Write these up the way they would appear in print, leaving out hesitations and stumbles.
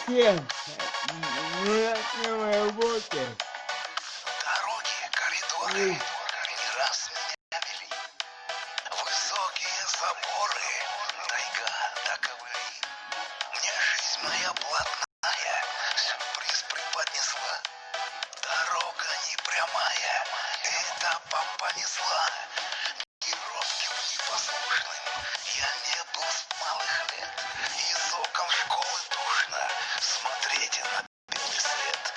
всем приятной работы. Дороги, коридоры не раз меня вели. Высокие заборы, тайга да ковыли. Мне жизнь моя блатная сюрприз преподнесла. Дорога не прямая, этапом понесла. Героем непослушным я не был с малых лет. Из окон школы душно смотреть на белый свет.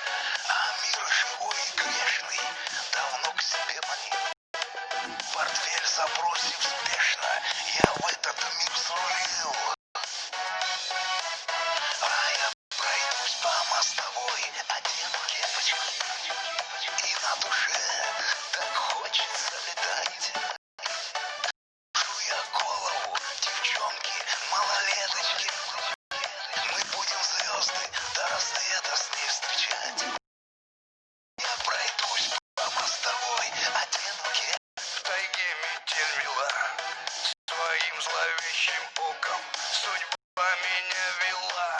А мир живой и грешный давно к себе манил. Портфель забросив спешно, я в этот мир зрулил. А я пройдусь по мостовой, одену кепочку. И на душе так хочется летать. Я голову, девчонки, малолеточки. Мы будем звезды до рассвета с ней встречать. Я пройдусь по мостовой, одену кепочку. В тайге метель мила, своим зловещим оком судьба меня вела.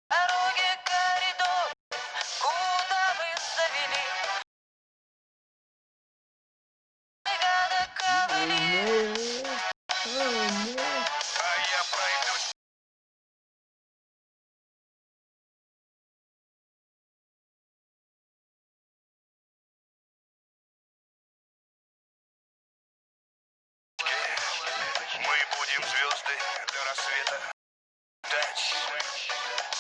Дороги, коридор, куда вы завели? Бригада ковыли. А я пройдусь. Мы будем звезды до рассвета.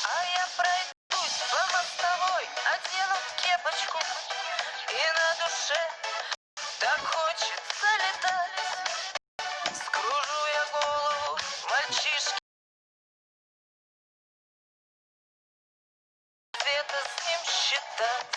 А я пройдусь по мостовой, одену кепочку. И на душе так хочется летать. Скружу я голову мальчишки. Света с ним считать.